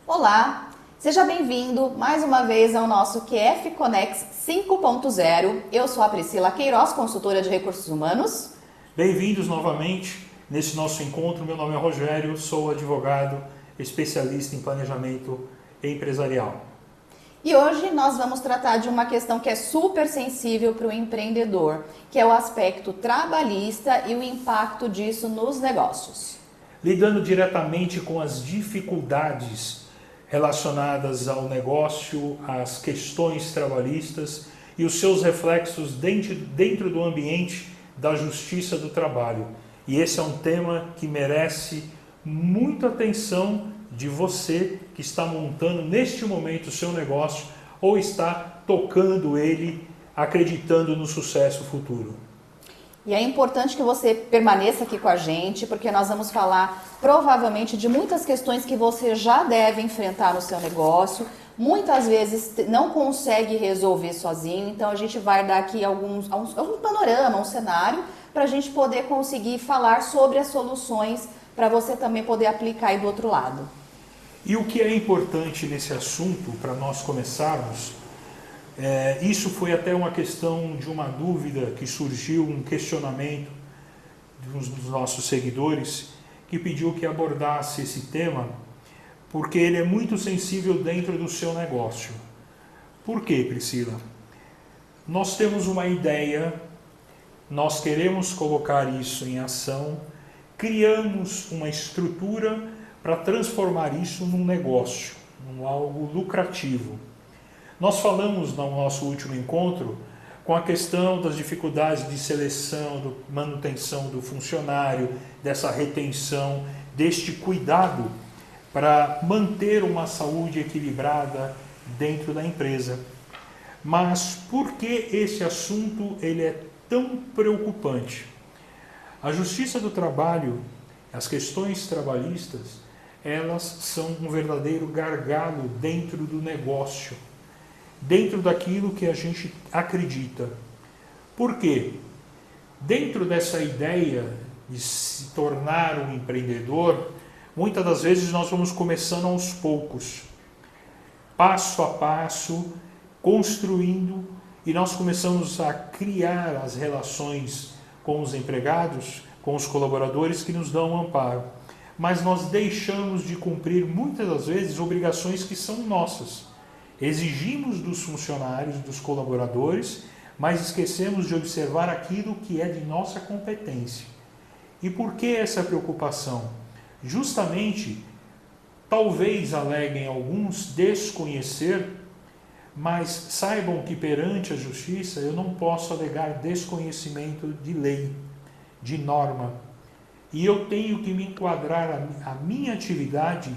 Olá, seja bem-vindo mais uma vez ao nosso QF Connex 5.0. Eu sou a Priscila Queiroz, consultora de recursos humanos. Bem-vindos novamente nesse nosso encontro. Meu nome é Rogério, sou advogado, especialista em planejamento empresarial. E hoje nós vamos tratar de uma questão que é super sensível para o empreendedor, que é o aspecto trabalhista e o impacto disso nos negócios. Lidando diretamente com as dificuldades relacionadas ao negócio, às questões trabalhistas e os seus reflexos dentro do ambiente da justiça do trabalho. E esse é um tema que merece muita atenção de você que está montando neste momento o seu negócio ou está tocando ele, acreditando no sucesso futuro. E é importante que você permaneça aqui com a gente, porque nós vamos falar provavelmente de muitas questões que você já deve enfrentar no seu negócio. Muitas vezes não consegue resolver sozinho, então a gente vai dar aqui algum panorama, um cenário, para a gente poder conseguir falar sobre as soluções, para você também poder aplicar aí do outro lado. E o que é importante nesse assunto, para nós começarmos, isso foi até uma questão de uma dúvida que surgiu, um questionamento de um dos nossos seguidores, que pediu que abordasse esse tema, porque ele é muito sensível dentro do seu negócio. Por quê, Priscila? Nós temos uma ideia, nós queremos colocar isso em ação, criamos uma estrutura para transformar isso num negócio, num algo lucrativo. Nós falamos no nosso último encontro com a questão das dificuldades de seleção, manutenção do funcionário, dessa retenção, deste cuidado para manter uma saúde equilibrada dentro da empresa. Mas por que esse assunto ele é tão preocupante? A Justiça do Trabalho, as questões trabalhistas, elas são um verdadeiro gargalo dentro do negócio, dentro daquilo que a gente acredita. Por quê? Dentro dessa ideia de se tornar um empreendedor, muitas das vezes nós vamos começando aos poucos, passo a passo, construindo, e nós começamos a criar as relações com os empregados, com os colaboradores que nos dão um amparo. Mas nós deixamos de cumprir muitas das vezes obrigações que são nossas. Exigimos dos funcionários, dos colaboradores, mas esquecemos de observar aquilo que é de nossa competência. E por que essa preocupação? Justamente, talvez aleguem alguns desconhecer, mas saibam que perante a justiça eu não posso alegar desconhecimento de lei, de norma. E eu tenho que me enquadrar a minha atividade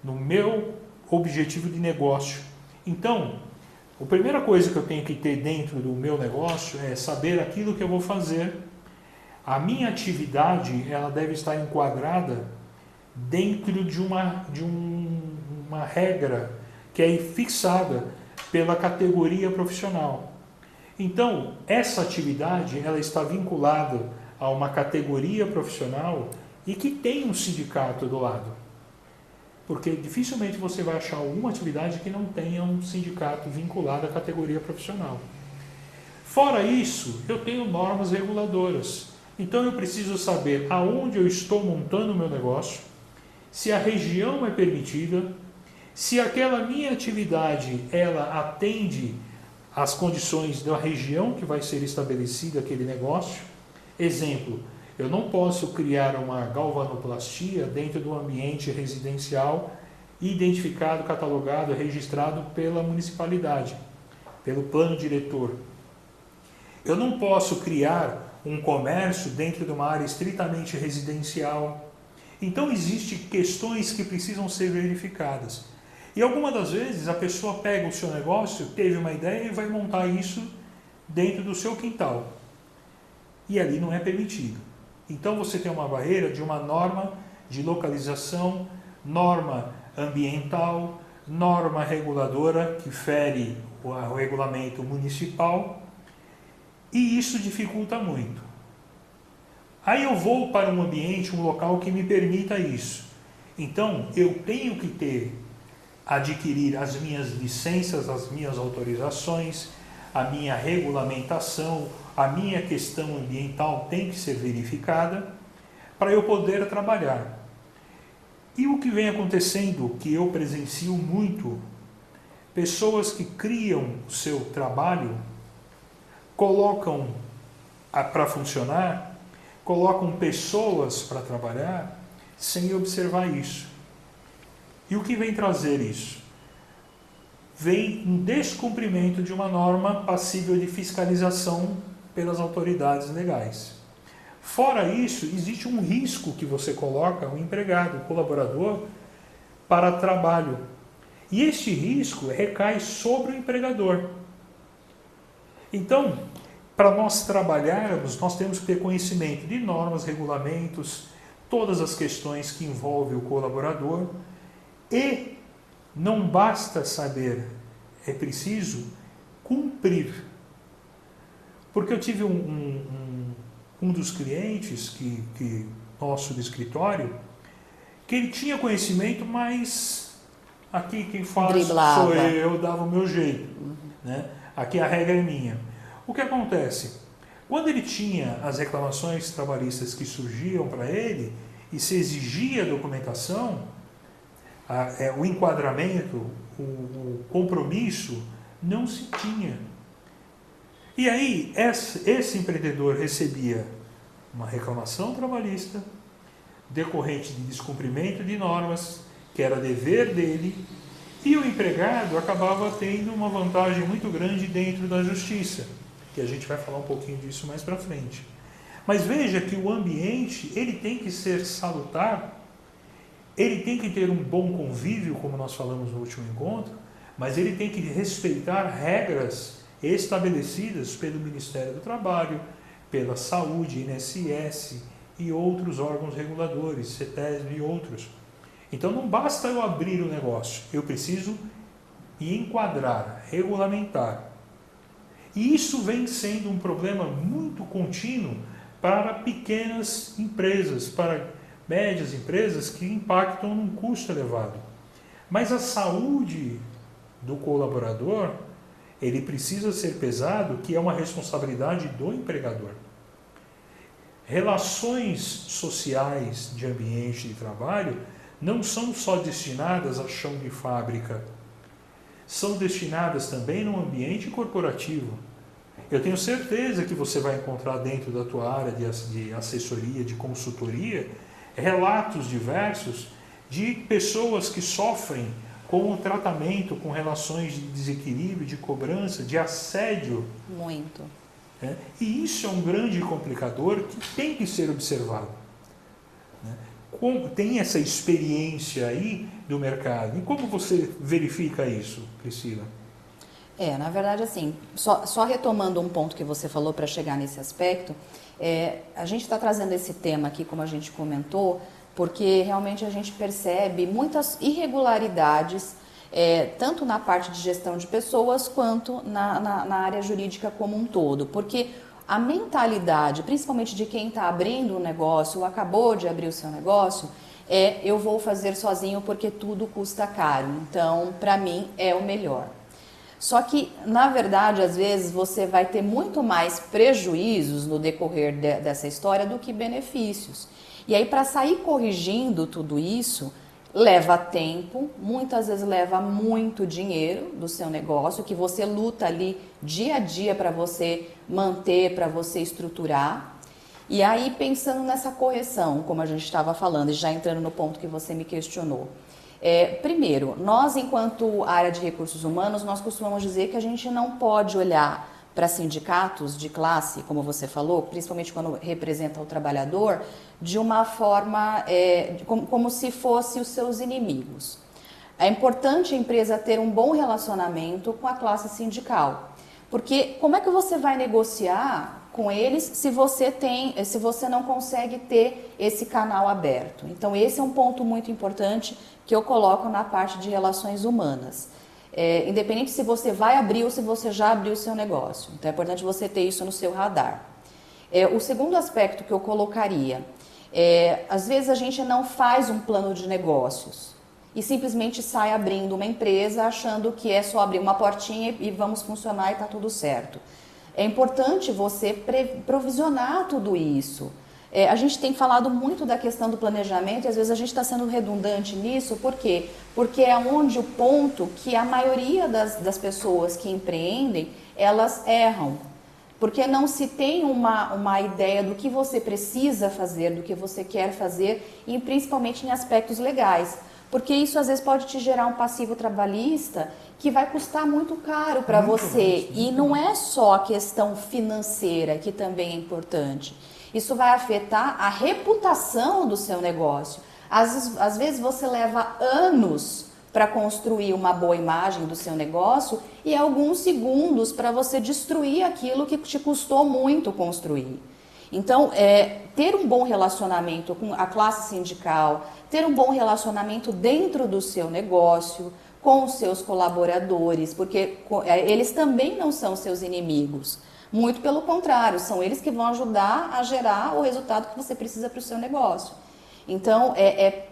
no meu objetivo de negócio. Então, a primeira coisa que eu tenho que ter dentro do meu negócio é saber aquilo que eu vou fazer. A minha atividade ela deve estar enquadrada dentro de uma regra que é fixada pela categoria profissional. Então, essa atividade ela está vinculada a uma categoria profissional e que tem um sindicato do lado. Porque dificilmente você vai achar alguma atividade que não tenha um sindicato vinculado à categoria profissional. Fora isso, eu tenho normas reguladoras. Então eu preciso saber aonde eu estou montando o meu negócio, se a região é permitida, se aquela minha atividade ela atende às condições da região que vai ser estabelecida aquele negócio. Exemplo, eu não posso criar uma galvanoplastia dentro do ambiente residencial identificado, catalogado, registrado pela municipalidade, pelo plano diretor. Eu não posso criar um comércio dentro de uma área estritamente residencial. Então existem questões que precisam ser verificadas. E algumas das vezes a pessoa pega o seu negócio, teve uma ideia e vai montar isso dentro do seu quintal. E ali não é permitido. Então você tem uma barreira de uma norma de localização, norma ambiental, norma reguladora que fere o regulamento municipal, e isso dificulta muito. Aí eu vou para um ambiente, um local que me permita isso. Então eu tenho que ter adquirir as minhas licenças, as minhas autorizações, a minha regulamentação, a minha questão ambiental tem que ser verificada para eu poder trabalhar. E o que vem acontecendo, que eu presencio muito, pessoas que criam o seu trabalho, colocam para funcionar, colocam pessoas para trabalhar, sem observar isso. E o que vem trazer isso? Vem um descumprimento de uma norma passível de fiscalização pelas autoridades legais. Fora isso, existe um risco que você coloca o empregado, o colaborador, para trabalho. E este risco recai sobre o empregador. Então, para nós trabalharmos, nós temos que ter conhecimento de normas, regulamentos, todas as questões que envolvem o colaborador. E não basta saber, é preciso cumprir. Porque eu tive um dos clientes nosso do escritório, que ele tinha conhecimento, mas aqui quem faz driblava. Sou eu dava o meu jeito. Né? Aqui a regra é minha. O que acontece? Quando ele tinha as reclamações trabalhistas que surgiam para ele, e se exigia documentação, o enquadramento, o compromisso, não se tinha. E aí, esse empreendedor recebia uma reclamação trabalhista decorrente de descumprimento de normas, que era dever dele, e o empregado acabava tendo uma vantagem muito grande dentro da justiça, que a gente vai falar um pouquinho disso mais para frente. Mas veja que o ambiente, ele tem que ser salutar, ele tem que ter um bom convívio, como nós falamos no último encontro, mas ele tem que respeitar regras estabelecidas pelo Ministério do Trabalho, pela Saúde, INSS e outros órgãos reguladores, CETESB e outros. Então não basta eu abrir o negócio, eu preciso enquadrar, regulamentar. E isso vem sendo um problema muito contínuo para pequenas empresas, para médias empresas que impactam num custo elevado. Mas a saúde do colaborador, ele precisa ser pesado, que é uma responsabilidade do empregador. Relações sociais de ambiente de trabalho não são só destinadas a chão de fábrica, são destinadas também no ambiente corporativo. Eu tenho certeza que você vai encontrar dentro da tua área de assessoria, de consultoria, relatos diversos de pessoas que sofrem com o tratamento, com relações de desequilíbrio, de cobrança, de assédio. Muito. E isso é um grande complicador que tem que ser observado. Tem essa experiência aí do mercado. E como você verifica isso, Priscila? Na verdade, assim, só retomando um ponto que você falou para chegar nesse aspecto, a gente está trazendo esse tema aqui, como a gente comentou, porque realmente a gente percebe muitas irregularidades, tanto na parte de gestão de pessoas, quanto na área jurídica como um todo. Porque a mentalidade, principalmente de quem está abrindo um negócio ou acabou de abrir o seu negócio, eu vou fazer sozinho porque tudo custa caro. Então, para mim, é o melhor. Só que, na verdade, às vezes você vai ter muito mais prejuízos no decorrer dessa história do que benefícios. E aí, para sair corrigindo tudo isso, leva tempo, muitas vezes leva muito dinheiro do seu negócio, que você luta ali dia a dia para você manter, para você estruturar. E aí, pensando nessa correção, como a gente estava falando, e já entrando no ponto que você me questionou. Primeiro, nós, enquanto área de recursos humanos, nós costumamos dizer que a gente não pode olhar para sindicatos de classe, como você falou, principalmente quando representa o trabalhador, de uma forma como se fossem os seus inimigos. É importante a empresa ter um bom relacionamento com a classe sindical, porque como é que você vai negociar com eles se você não consegue ter esse canal aberto? Então esse é um ponto muito importante que eu coloco na parte de relações humanas. Independente se você vai abrir ou se você já abriu o seu negócio. Então é importante você ter isso no seu radar. O segundo aspecto que eu colocaria, às vezes a gente não faz um plano de negócios. e simplesmente sai abrindo uma empresa achando que é só abrir uma portinha e vamos funcionar e está tudo certo. É importante você provisionar tudo isso. A gente tem falado muito da questão do planejamento e às vezes a gente está sendo redundante nisso, por quê? Porque é onde o ponto que a maioria das pessoas que empreendem, elas erram. Porque não se tem uma ideia do que você precisa fazer, do que você quer fazer, e principalmente em aspectos legais. Porque isso às vezes pode te gerar um passivo trabalhista que vai custar muito caro para você. E não é só a questão financeira, que também é importante. Isso vai afetar a reputação do seu negócio. Às vezes você leva anos para construir uma boa imagem do seu negócio e alguns segundos para você destruir aquilo que te custou muito construir. Então, ter um bom relacionamento com a classe sindical, ter um bom relacionamento dentro do seu negócio, com os seus colaboradores, porque eles também não são seus inimigos. Muito pelo contrário, são eles que vão ajudar a gerar o resultado que você precisa para o seu negócio. Então, é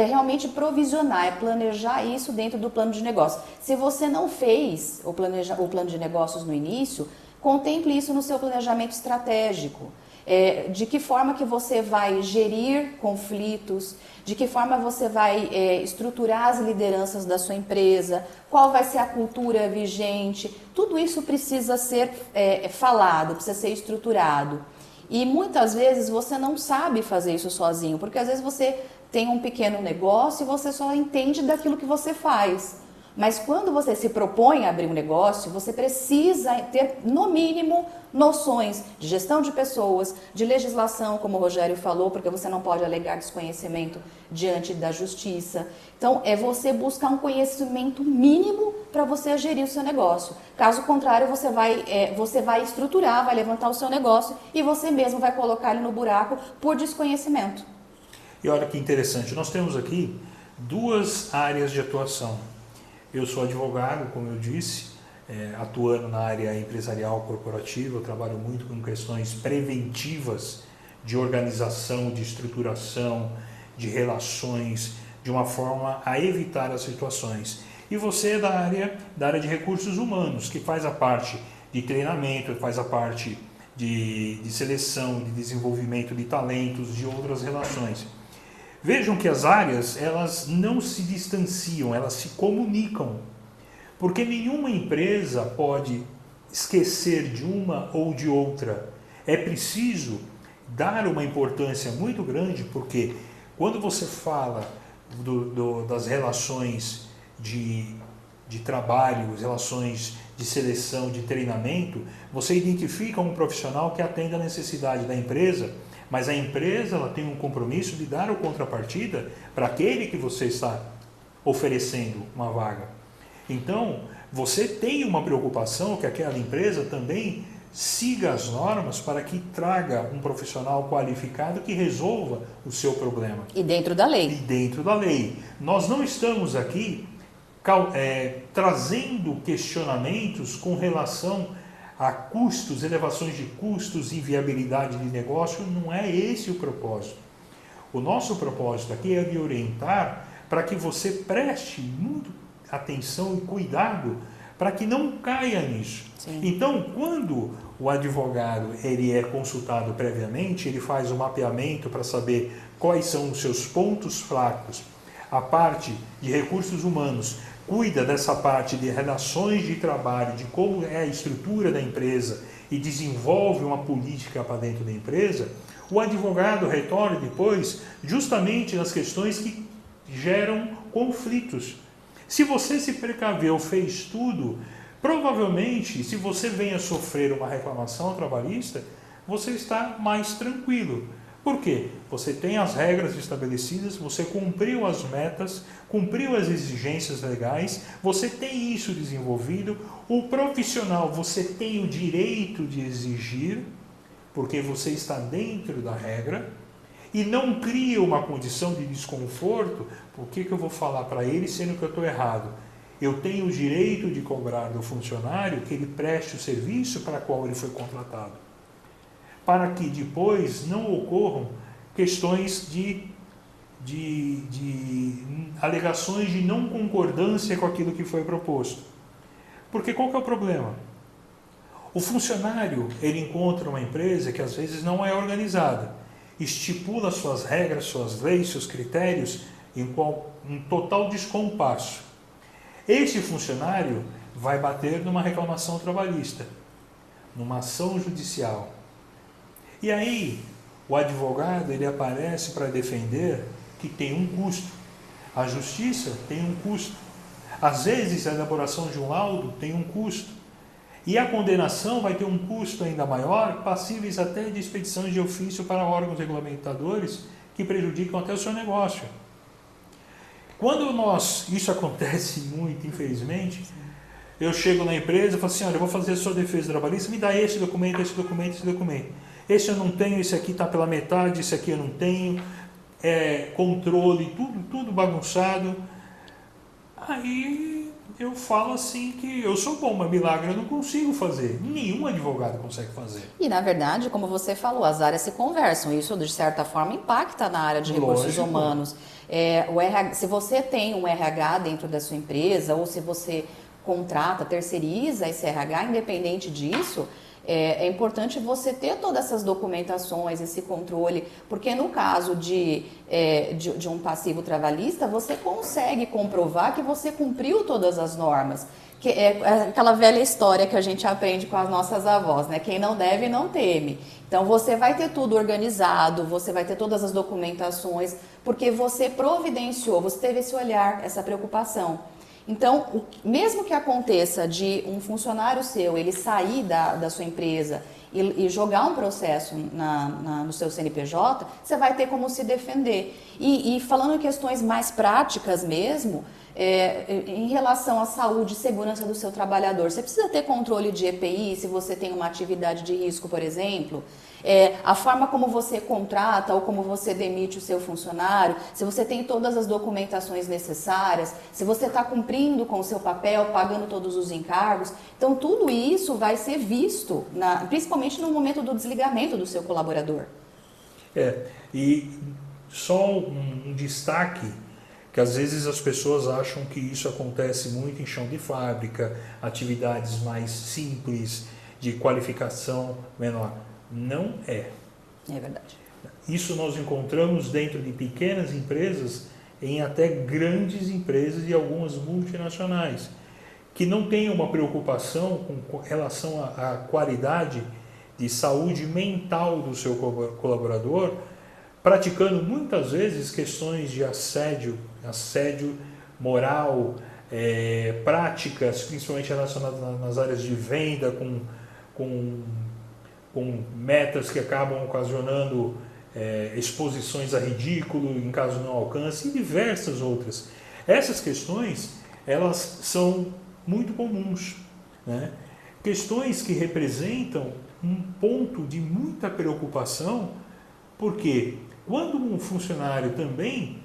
realmente provisionar, é planejar isso dentro do plano de negócio. Se você não fez o plano de negócios no início, contemple isso no seu planejamento estratégico. De que forma que você vai gerir conflitos, de que forma você vai estruturar as lideranças da sua empresa, qual vai ser a cultura vigente, tudo isso precisa ser falado, precisa ser estruturado. E muitas vezes você não sabe fazer isso sozinho, porque às vezes você tem um pequeno negócio e você só entende daquilo que você faz. Mas quando você se propõe a abrir um negócio, você precisa ter, no mínimo, noções de gestão de pessoas, de legislação, como o Rogério falou, porque você não pode alegar desconhecimento diante da justiça. Então, você buscar um conhecimento mínimo para você gerir o seu negócio. Caso contrário, você vai estruturar, vai levantar o seu negócio e você mesmo vai colocar ele no buraco por desconhecimento. E olha que interessante, nós temos aqui duas áreas de atuação. Eu sou advogado, como eu disse, atuando na área empresarial corporativa, eu trabalho muito com questões preventivas de organização, de estruturação, de relações, de uma forma a evitar as situações. E você é da área de recursos humanos, que faz a parte de treinamento, faz a parte de seleção, de desenvolvimento de talentos, de outras relações. Vejam que as áreas, elas não se distanciam, elas se comunicam. Porque nenhuma empresa pode esquecer de uma ou de outra. É preciso dar uma importância muito grande, porque quando você fala das relações de trabalho, relações de seleção, de treinamento, você identifica um profissional que atende à necessidade da empresa, mas a empresa ela tem um compromisso de dar o contrapartida para aquele que você está oferecendo uma vaga. Então, você tem uma preocupação que aquela empresa também siga as normas para que traga um profissional qualificado que resolva o seu problema. E dentro da lei. E dentro da lei. Nós não estamos aqui trazendo questionamentos com relação a custos, elevações de custos, inviabilidade de negócio, não é esse o propósito. O nosso propósito aqui é de orientar para que você preste muita atenção e cuidado para que não caia nisso. Sim. Então, quando o advogado ele é consultado previamente, ele faz um mapeamento para saber quais são os seus pontos fracos. A parte de recursos humanos cuida dessa parte de relações de trabalho, de como é a estrutura da empresa e desenvolve uma política para dentro da empresa, o advogado retorna depois justamente nas questões que geram conflitos. Se você se precaveu, fez tudo, provavelmente, se você venha sofrer uma reclamação trabalhista, você está mais tranquilo. Por quê? Você tem as regras estabelecidas, você cumpriu as metas, cumpriu as exigências legais, você tem isso desenvolvido. O profissional, você tem o direito de exigir, porque você está dentro da regra, e não cria uma condição de desconforto. Por que eu vou falar para ele sendo que eu estou errado? Eu tenho o direito de cobrar do funcionário que ele preste o serviço para o qual ele foi contratado, para que depois não ocorram questões de de alegações de não concordância com aquilo que foi proposto. Porque qual que é o problema? O funcionário, ele encontra uma empresa que às vezes não é organizada, estipula suas regras, suas leis, seus critérios em um total descompasso. Esse funcionário vai bater numa reclamação trabalhista, numa ação judicial. E aí, o advogado, ele aparece para defender que tem um custo. A justiça tem um custo. Às vezes, a elaboração de um laudo tem um custo. E a condenação vai ter um custo ainda maior, passíveis até de expedições de ofício para órgãos regulamentadores que prejudicam até o seu negócio. Quando isso acontece muito, infelizmente, eu chego na empresa e falo assim, olha, eu vou fazer a sua defesa trabalhista, me dá esse documento, esse documento, esse documento. Esse eu não tenho, esse aqui está pela metade, esse aqui eu não tenho, controle, tudo bagunçado. Aí eu falo assim que eu sou bom, mas milagre eu não consigo fazer. Nenhum advogado consegue fazer. E na verdade, como você falou, as áreas se conversam. Isso de certa forma impacta na área de recursos humanos. Se você tem um RH dentro da sua empresa ou se você contrata, terceiriza esse RH, independente disso, é importante você ter todas essas documentações, esse controle, porque no caso de um passivo trabalhista, você consegue comprovar que você cumpriu todas as normas. Que é aquela velha história que a gente aprende com as nossas avós, né? Quem não deve, não teme. Então, você vai ter tudo organizado, você vai ter todas as documentações, porque você providenciou, você teve esse olhar, essa preocupação. Então, mesmo que aconteça de um funcionário seu, ele sair da sua empresa e jogar um processo no seu CNPJ, você vai ter como se defender. E falando em questões mais práticas mesmo, em relação à saúde e segurança do seu trabalhador, você precisa ter controle de EPI se você tem uma atividade de risco, por exemplo. A forma como você contrata ou como você demite o seu funcionário, se você tem todas as documentações necessárias, se você está cumprindo com o seu papel, pagando todos os encargos. Então, tudo isso vai ser visto, principalmente no momento do desligamento do seu colaborador. E só um destaque, que às vezes as pessoas acham que isso acontece muito em chão de fábrica, atividades mais simples, de qualificação menor. Não é. É verdade. Isso nós encontramos dentro de pequenas empresas, em até grandes empresas e algumas multinacionais, que não têm uma preocupação com relação à qualidade de saúde mental do seu colaborador, praticando muitas vezes questões de assédio moral, práticas, principalmente relacionadas nas áreas de venda, com metas que acabam ocasionando exposições a ridículo em caso não alcance e diversas outras. Essas questões, elas são muito comuns, né? Questões que representam um ponto de muita preocupação, porque quando um funcionário também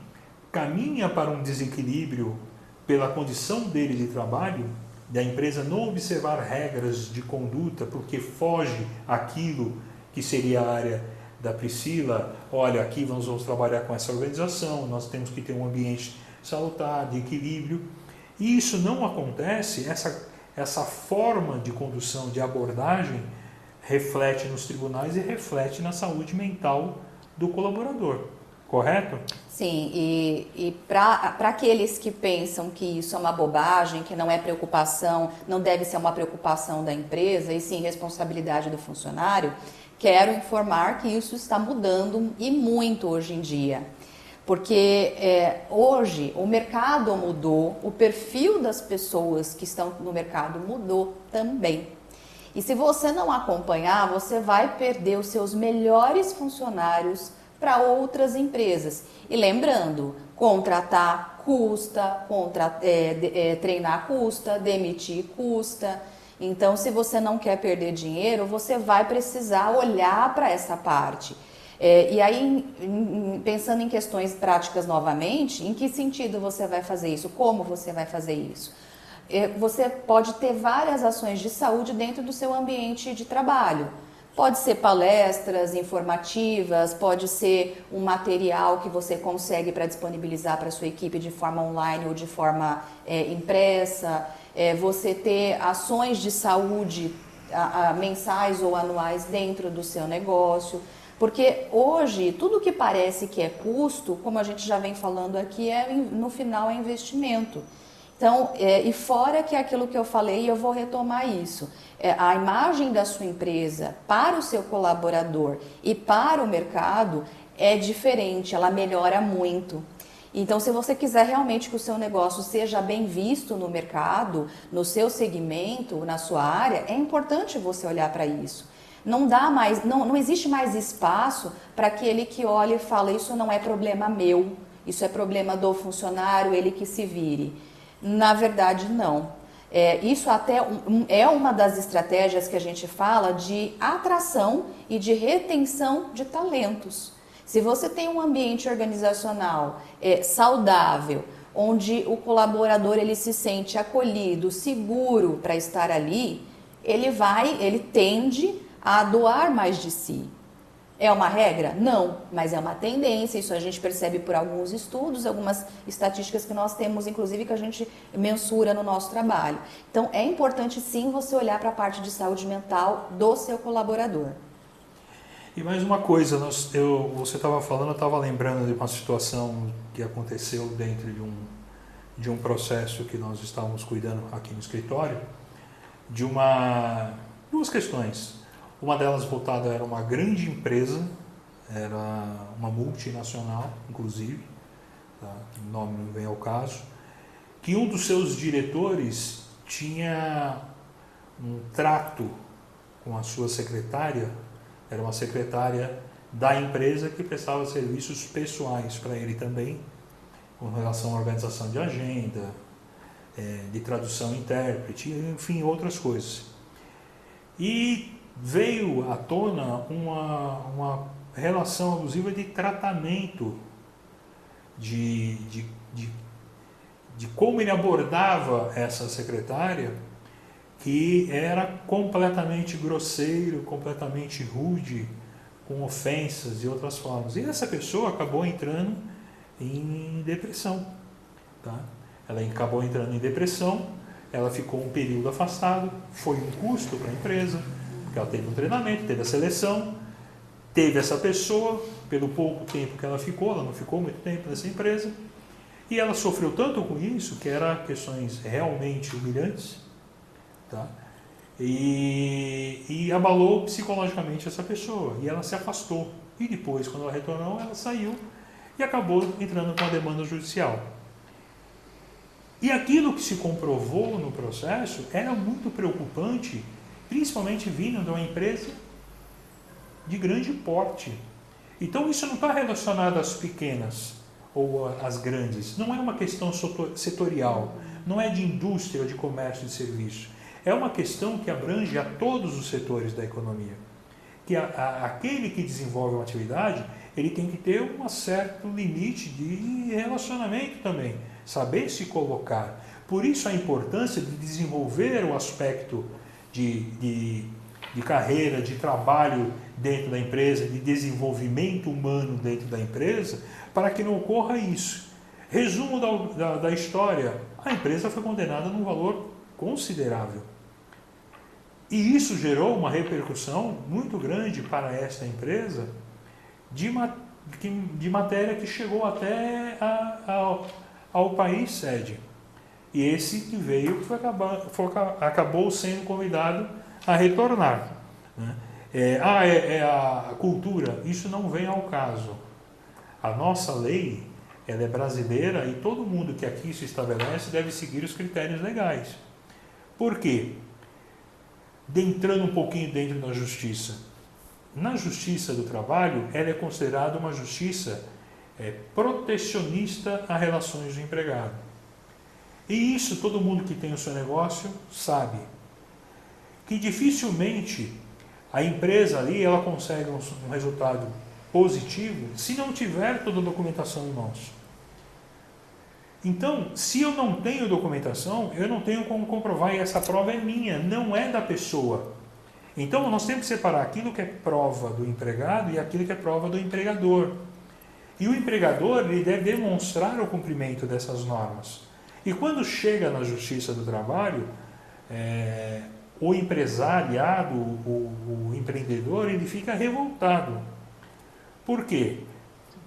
caminha para um desequilíbrio pela condição dele de trabalho, da empresa não observar regras de conduta porque foge aquilo que seria a área da Priscila, olha, aqui nós vamos trabalhar com essa organização, nós temos que ter um ambiente salutar, de equilíbrio, e isso não acontece, essa forma de condução, de abordagem, reflete nos tribunais e reflete na saúde mental do colaborador, correto? Sim, e para aqueles que pensam que isso é uma bobagem, que não é preocupação, não deve ser uma preocupação da empresa, e sim responsabilidade do funcionário, quero informar que isso está mudando e muito hoje em dia. Porque hoje o mercado mudou, o perfil das pessoas que estão no mercado mudou também. E se você não acompanhar, você vai perder os seus melhores funcionários para outras empresas. E lembrando, contratar custa, treinar custa, demitir custa. Então, se você não quer perder dinheiro, você vai precisar olhar para essa parte. E aí, pensando em questões práticas novamente, em que sentido você vai fazer isso? Como você vai fazer isso? Você pode ter várias ações de saúde dentro do seu ambiente de trabalho, Pode ser palestras informativas, pode ser um material que você consegue para disponibilizar para a sua equipe de forma online ou de forma impressa. Você ter ações de saúde mensais ou anuais dentro do seu negócio. Porque hoje, tudo que parece que é custo, como a gente já vem falando aqui, no final é investimento. Então, e fora que aquilo que eu falei, eu vou retomar isso. A imagem da sua empresa para o seu colaborador e para o mercado é diferente, ela melhora muito. Então, se você quiser realmente que o seu negócio seja bem visto no mercado, no seu segmento, na sua área, é importante você olhar para isso. Não existe mais espaço para aquele que olha e fala, isso não é problema meu, isso é problema do funcionário, ele que se vire. Na verdade, não. Isso até é uma das estratégias que a gente fala de atração e de retenção de talentos. Se você tem um ambiente organizacional saudável, onde o colaborador ele se sente acolhido, seguro para estar ali, ele tende a doar mais de si. É uma regra? Não, mas é uma tendência, isso a gente percebe por alguns estudos, algumas estatísticas que nós temos, inclusive, que a gente mensura no nosso trabalho. Então, é importante sim você olhar para a parte de saúde mental do seu colaborador. E mais uma coisa, você estava falando, eu estava lembrando de uma situação que aconteceu dentro de um processo que nós estávamos cuidando aqui no escritório, duas questões. Uma delas voltada era uma grande empresa, era uma multinacional, inclusive, tá? O nome não vem ao caso, que um dos seus diretores tinha um trato com a sua secretária, era uma secretária da empresa que prestava serviços pessoais para ele também, com relação à organização de agenda, de tradução intérprete, enfim, outras coisas. E veio à tona uma relação abusiva de tratamento, de como ele abordava essa secretária, que era completamente grosseiro, completamente rude, com ofensas e outras formas. E essa pessoa acabou entrando em depressão. Tá? Ela acabou entrando em depressão, ela ficou um período afastada, foi um custo para a empresa, porque ela teve um treinamento, teve a seleção, teve essa pessoa, pelo pouco tempo que ela não ficou muito tempo nessa empresa, e ela sofreu tanto com isso, que eram questões realmente humilhantes, tá? E abalou psicologicamente essa pessoa, e ela se afastou. E depois, quando ela retornou, ela saiu e acabou entrando com a demanda judicial. E aquilo que se comprovou no processo era muito preocupante, principalmente vindo de uma empresa de grande porte. Então isso não está relacionado às pequenas ou às grandes, não é uma questão setorial, não é de indústria, de comércio, de serviço. É uma questão que abrange a todos os setores da economia. Que aquele que desenvolve uma atividade, ele tem que ter um certo limite de relacionamento também, saber se colocar. Por isso a importância de desenvolver o aspecto de carreira, de trabalho dentro da empresa, de desenvolvimento humano dentro da empresa, para que não ocorra isso. Resumo da história, a empresa foi condenada num valor considerável. E isso gerou uma repercussão muito grande para esta empresa de matéria que chegou até ao país sede. E esse que veio acabou sendo convidado a retornar. Né? A cultura, isso não vem ao caso. A nossa lei, ela é brasileira e todo mundo que aqui se estabelece deve seguir os critérios legais. Por quê? Entrando um pouquinho dentro da justiça. Na justiça do trabalho, ela é considerada uma justiça protecionista a relações de empregado. E isso todo mundo que tem o seu negócio sabe. Que dificilmente a empresa ali ela consegue um resultado positivo se não tiver toda a documentação em mãos. Então, se eu não tenho documentação, eu não tenho como comprovar, e essa prova é minha, não é da pessoa. Então, nós temos que separar aquilo que é prova do empregado e aquilo que é prova do empregador. E o empregador ele deve demonstrar o cumprimento dessas normas. E quando chega na Justiça do Trabalho, o empresariado, o empreendedor, ele fica revoltado. Por quê?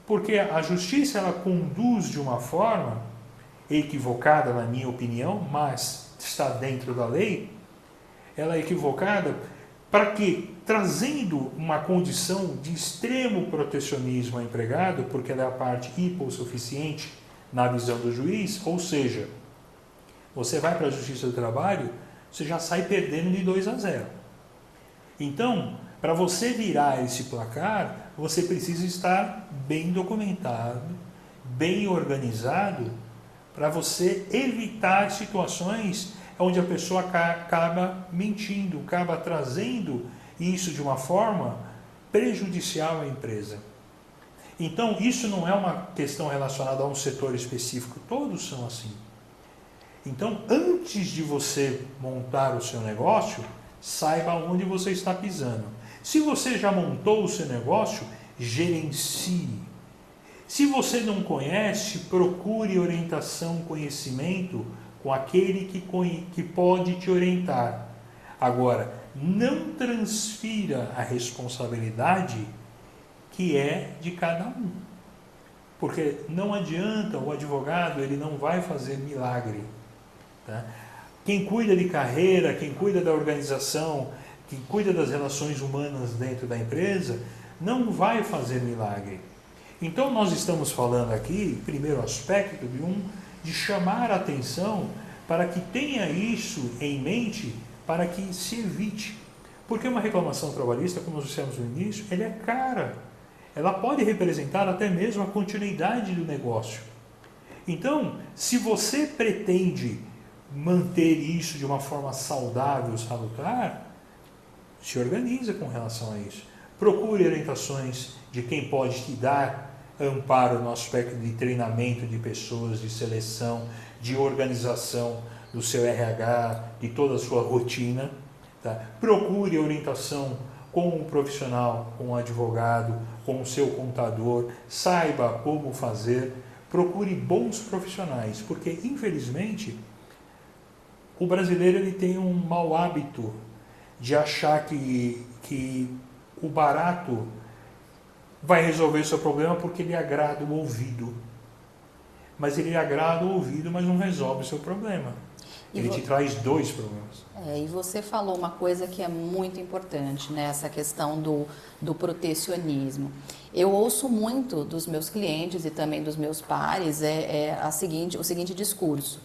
Porque a Justiça ela conduz de uma forma equivocada, na minha opinião, mas está dentro da lei, ela é equivocada para que, trazendo uma condição de extremo protecionismo ao empregado, porque ela é a parte hipossuficiente na visão do juiz, ou seja, você vai para a Justiça do Trabalho, você já sai perdendo de 2-0. Então, para você virar esse placar, você precisa estar bem documentado, bem organizado, para você evitar situações onde a pessoa acaba mentindo, acaba trazendo isso de uma forma prejudicial à empresa. Então, isso não é uma questão relacionada a um setor específico, todos são assim. Então, antes de você montar o seu negócio, saiba onde você está pisando. Se você já montou o seu negócio, gerencie. Se você não conhece, procure orientação, conhecimento com aquele que pode te orientar. Agora, não transfira a responsabilidade que é de cada um. Porque não adianta, o advogado ele não vai fazer milagre. Tá? Quem cuida de carreira, quem cuida da organização, quem cuida das relações humanas dentro da empresa, não vai fazer milagre. Então nós estamos falando aqui, primeiro aspecto, de chamar a atenção para que tenha isso em mente, para que se evite. Porque uma reclamação trabalhista, como nós dissemos no início, ela é cara. Ela pode representar até mesmo a continuidade do negócio. Então, se você pretende manter isso de uma forma saudável, salutar, se organiza com relação a isso. Procure orientações de quem pode te dar amparo no aspecto de treinamento de pessoas, de seleção, de organização do seu RH, de toda a sua rotina. Tá? Procure orientação com um profissional, com um advogado, com o seu contador, saiba como fazer, procure bons profissionais, porque infelizmente o brasileiro ele tem um mau hábito de achar que o barato vai resolver o seu problema porque ele agrada o ouvido. Mas ele agrada o ouvido, mas não resolve o seu problema. Ele te traz 2 problemas. E você falou uma coisa que é muito importante, né? Essa questão do protecionismo. Eu ouço muito dos meus clientes e também dos meus pares o seguinte discurso,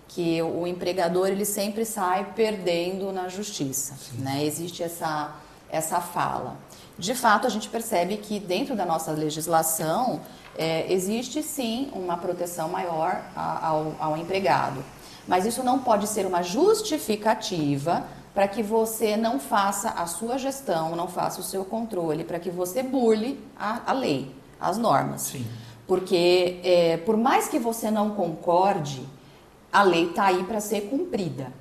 que o empregador ele sempre sai perdendo na justiça, né? Existe essa fala. De fato, a gente percebe que dentro da nossa legislação existe sim uma proteção maior ao empregado. Mas isso não pode ser uma justificativa para que você não faça a sua gestão, não faça o seu controle, para que você burle a lei, as normas. Sim. Porque por mais que você não concorde, a lei está aí para ser cumprida.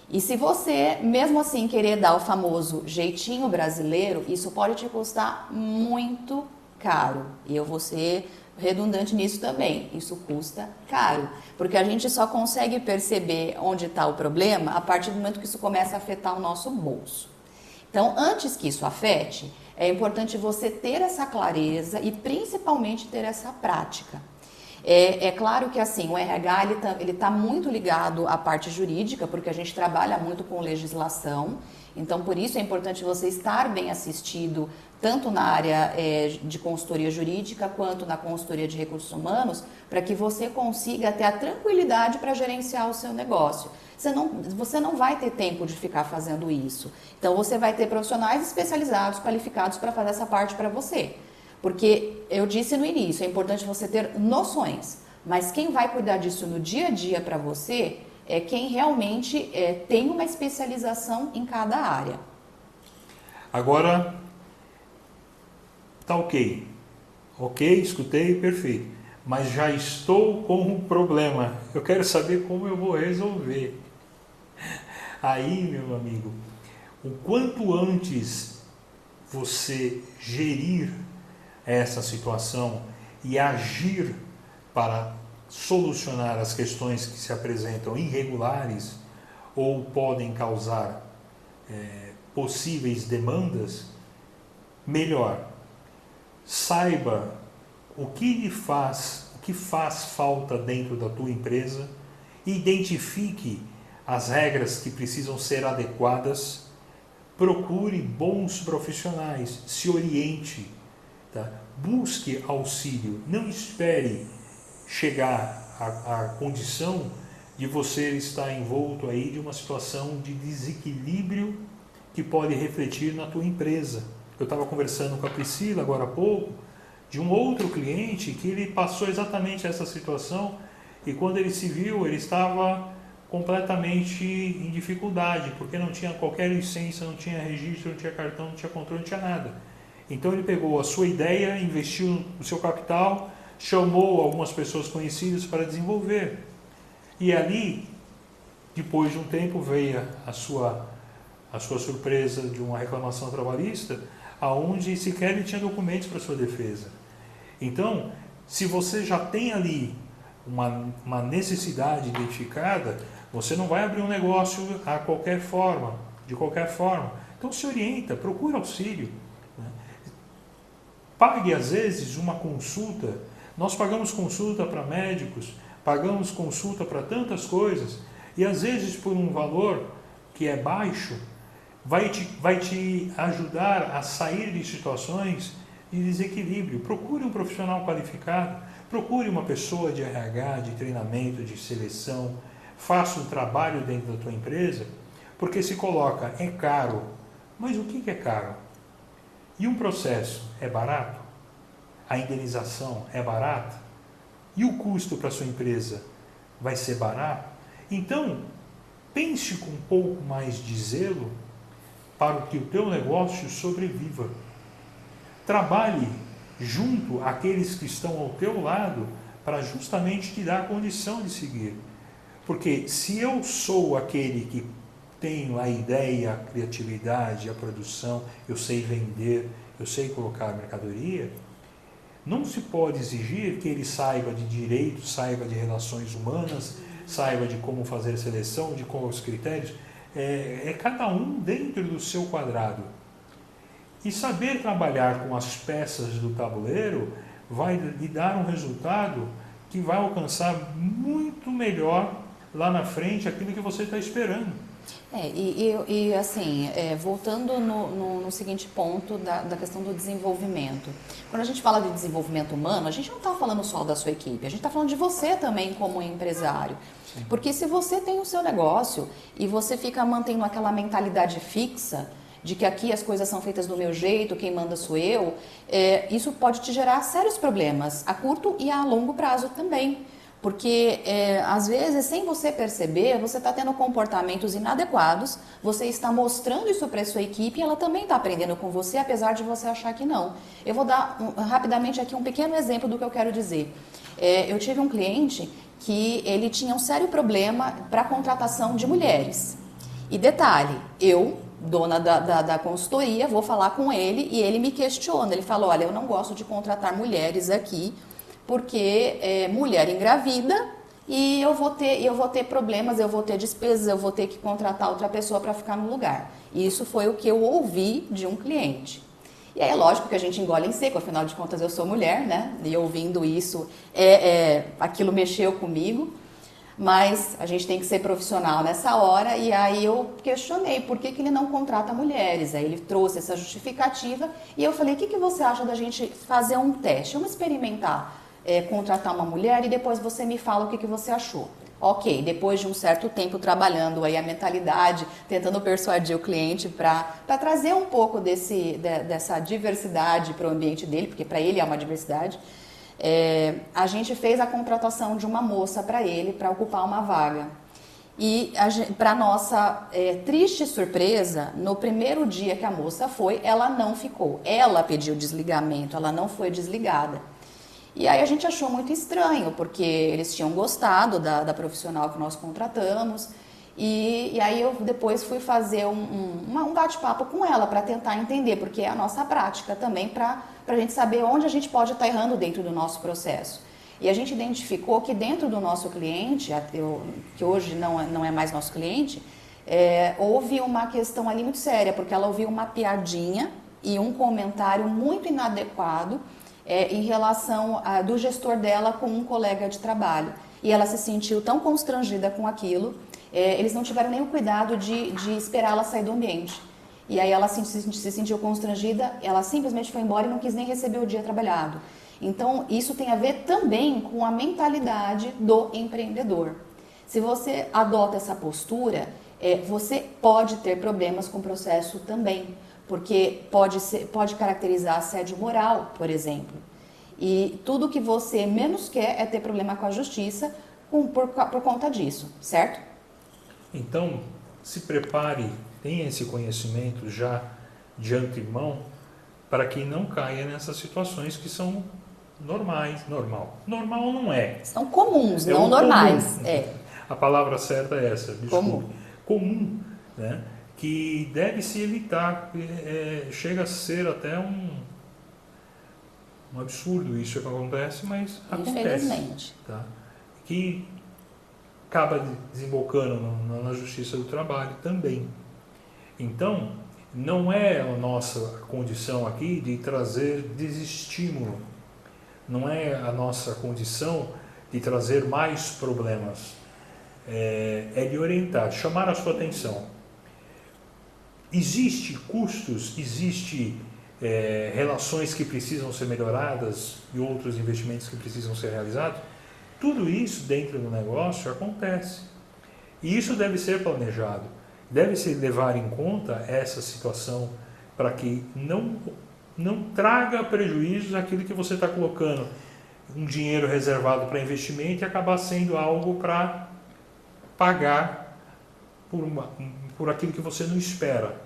E se você, mesmo assim, querer dar o famoso jeitinho brasileiro, isso pode te custar muito caro. E eu vou ser redundante nisso também. Isso custa caro. Porque a gente só consegue perceber onde está o problema a partir do momento que isso começa a afetar o nosso bolso. Então, antes que isso afete, é importante você ter essa clareza e principalmente ter essa prática. É claro que assim, o RH ele tá muito ligado à parte jurídica, porque a gente trabalha muito com legislação, então por isso é importante você estar bem assistido, tanto na área de consultoria jurídica, quanto na consultoria de recursos humanos, para que você consiga ter a tranquilidade para gerenciar o seu negócio. Você não vai ter tempo de ficar fazendo isso, então você vai ter profissionais especializados, qualificados para fazer essa parte para você. Porque eu disse no início, é importante você ter noções, mas quem vai cuidar disso no dia a dia para você é quem realmente tem uma especialização em cada área. Agora, tá ok. Ok, escutei, perfeito. Mas já estou com um problema. Eu quero saber como eu vou resolver. Aí, meu amigo, o quanto antes você gerir essa situação e agir para solucionar as questões que se apresentam irregulares ou podem causar possíveis demandas, melhor. Saiba o que faz falta dentro da tua empresa, identifique as regras que precisam ser adequadas, procure bons profissionais, se oriente, tá? Busque auxílio, não espere chegar à condição de você estar envolto aí de uma situação de desequilíbrio que pode refletir na tua empresa. Eu estava conversando com a Priscila agora há pouco, de um outro cliente que ele passou exatamente essa situação e quando ele se viu, ele estava completamente em dificuldade, porque não tinha qualquer licença, não tinha registro, não tinha cartão, não tinha controle, não tinha nada. Então ele pegou a sua ideia, investiu no seu capital, chamou algumas pessoas conhecidas para desenvolver. E ali, depois de um tempo, veio a sua surpresa de uma reclamação trabalhista, aonde sequer ele tinha documentos para sua defesa. Então, se você já tem ali uma necessidade identificada, você não vai abrir um negócio de qualquer forma. Então se orienta, procura auxílio. Né? Pague às vezes uma consulta. Nós pagamos consulta para médicos, pagamos consulta para tantas coisas, e às vezes por um valor que é baixo, vai te ajudar a sair de situações de desequilíbrio. Procure um profissional qualificado, procure uma pessoa de RH, de treinamento, de seleção, faça um trabalho dentro da tua empresa, porque se coloca, é caro, mas o que é caro? E um processo é barato? A indenização é barata? E o custo para a sua empresa vai ser barato? Então, pense com um pouco mais de zelo para que o teu negócio sobreviva. Trabalhe junto àqueles que estão ao teu lado para justamente te dar a condição de seguir. Porque se eu sou aquele que tenho a ideia, a criatividade, a produção, eu sei vender, eu sei colocar a mercadoria, não se pode exigir que ele saiba de direito, saiba de relações humanas, saiba de como fazer seleção, de quais os critérios. É cada um dentro do seu quadrado. E saber trabalhar com as peças do tabuleiro vai lhe dar um resultado que vai alcançar muito melhor lá na frente aquilo que você está esperando. Voltando no seguinte ponto da questão do desenvolvimento. Quando a gente fala de desenvolvimento humano, a gente não está falando só da sua equipe, a gente está falando de você também como empresário. Sim. Porque se você tem o seu negócio e você fica mantendo aquela mentalidade fixa de que aqui as coisas são feitas do meu jeito, quem manda sou eu, isso pode te gerar sérios problemas a curto e a longo prazo também. Porque, às vezes, sem você perceber, você está tendo comportamentos inadequados, você está mostrando isso para a sua equipe e ela também está aprendendo com você, apesar de você achar que não. Eu vou dar rapidamente aqui um pequeno exemplo do que eu quero dizer. Eu tive um cliente que ele tinha um sério problema para a contratação de mulheres. E detalhe, eu, dona da consultoria, vou falar com ele e ele me questiona. Ele falou, olha, eu não gosto de contratar mulheres aqui, porque mulher engravida e eu vou ter problemas, eu vou ter despesas, eu vou ter que contratar outra pessoa para ficar no lugar. E isso foi o que eu ouvi de um cliente. E aí é lógico que a gente engole em seco, afinal de contas eu sou mulher, né? E ouvindo isso, aquilo mexeu comigo. Mas a gente tem que ser profissional nessa hora, e aí eu questionei por que ele não contrata mulheres. Aí ele trouxe essa justificativa e eu falei, o que você acha da gente fazer um teste? Vamos experimentar contratar uma mulher e depois você me fala o que você achou. Ok, depois de um certo tempo trabalhando aí a mentalidade, tentando persuadir o cliente para trazer um pouco dessa diversidade para o ambiente dele, porque para ele é uma diversidade, a gente fez a contratação de uma moça para ele, para ocupar uma vaga. E para nossa triste surpresa, no primeiro dia que a moça foi, ela não ficou. Ela pediu desligamento, ela não foi desligada. E aí a gente achou muito estranho, porque eles tinham gostado da profissional que nós contratamos. E aí eu depois fui fazer um bate-papo com ela para tentar entender, porque é a nossa prática também, para a gente saber onde a gente pode estar errando dentro do nosso processo. E a gente identificou que dentro do nosso cliente, que hoje não é mais nosso cliente, houve uma questão ali muito séria, porque ela ouviu uma piadinha e um comentário muito inadequado em relação do gestor dela com um colega de trabalho. E ela se sentiu tão constrangida com aquilo, eles não tiveram nem o cuidado de esperar ela sair do ambiente. E aí ela se sentiu constrangida, ela simplesmente foi embora e não quis nem receber o dia trabalhado. Então, isso tem a ver também com a mentalidade do empreendedor. Se você adota essa postura, você pode ter problemas com o processo também, porque pode caracterizar assédio moral, por exemplo. E tudo que você menos quer é ter problema com a justiça por conta disso, certo? Então, se prepare, tenha esse conhecimento já de antemão, para que não caia nessas situações que são normais. Normal não é. São comuns, não normais. Comum. A palavra certa é essa, desculpe. Comum, né? Que deve se evitar. Chega a ser até um absurdo isso que acontece, mas acontece. Infelizmente. Tá? Que acaba desembocando na Justiça do Trabalho também. Então, não é a nossa condição aqui de trazer desestímulo, não é a nossa condição de trazer mais problemas, é de orientar, de chamar a sua atenção. Existe custos, existe relações que precisam ser melhoradas e outros investimentos que precisam ser realizados. Tudo isso dentro do negócio acontece. E isso deve ser planejado. Deve-se levar em conta essa situação para que não traga prejuízos àquilo que você está colocando um dinheiro reservado para investimento e acabar sendo algo para pagar por aquilo que você não espera,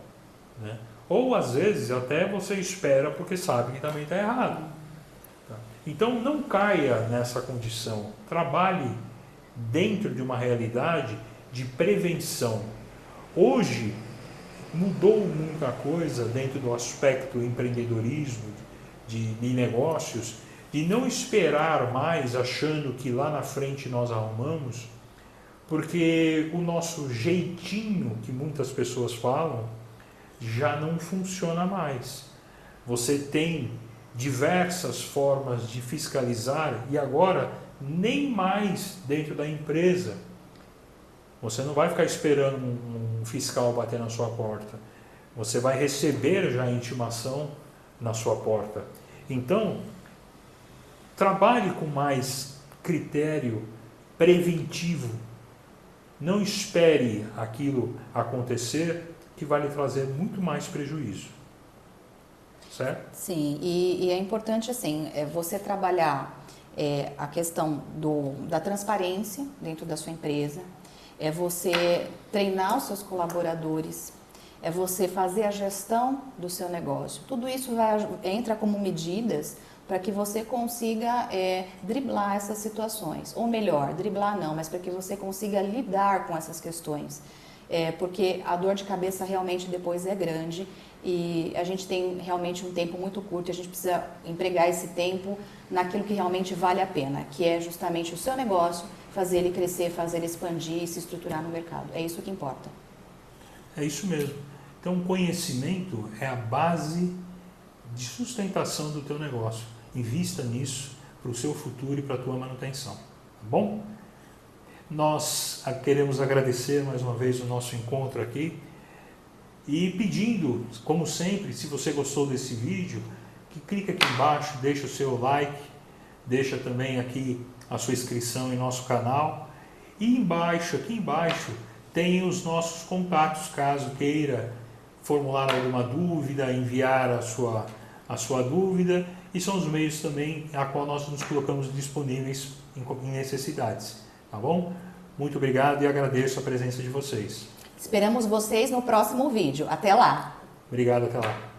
né? Ou às vezes até você espera porque sabe que também está errado. Então não caia nessa condição, trabalhe dentro de uma realidade de prevenção. Hoje mudou muita coisa dentro do aspecto empreendedorismo, de negócios, de não esperar mais achando que lá na frente nós arrumamos, porque o nosso jeitinho, que muitas pessoas falam, já não funciona mais. Você tem diversas formas de fiscalizar e agora nem mais dentro da empresa. Você não vai ficar esperando um fiscal bater na sua porta. Você vai receber já a intimação na sua porta. Então, trabalhe com mais critério preventivo. Não espere aquilo acontecer, que vai lhe trazer muito mais prejuízo. Certo? Sim, e é importante assim, você trabalhar a questão da transparência dentro da sua empresa, é você treinar os seus colaboradores, é você fazer a gestão do seu negócio. Tudo isso entra como medidas para que você consiga driblar essas situações. Ou melhor, driblar não, mas para que você consiga lidar com essas questões. Porque a dor de cabeça realmente depois é grande e a gente tem realmente um tempo muito curto e a gente precisa empregar esse tempo naquilo que realmente vale a pena, que é justamente o seu negócio, fazer ele crescer, fazer ele expandir e se estruturar no mercado. É isso que importa. É isso mesmo. Então, o conhecimento é a base de sustentação do teu negócio. Invista nisso para o seu futuro e para a tua manutenção. Tá bom? Nós queremos agradecer mais uma vez o nosso encontro aqui e pedindo, como sempre, se você gostou desse vídeo, que clique aqui embaixo, deixa o seu like, deixa também aqui a sua inscrição em nosso canal e aqui embaixo tem os nossos contatos, caso queira formular alguma dúvida, enviar a sua dúvida, e são os meios também a qual nós nos colocamos disponíveis em necessidades. Tá bom? Muito obrigado e agradeço a presença de vocês. Esperamos vocês no próximo vídeo. Até lá! Obrigado, até lá.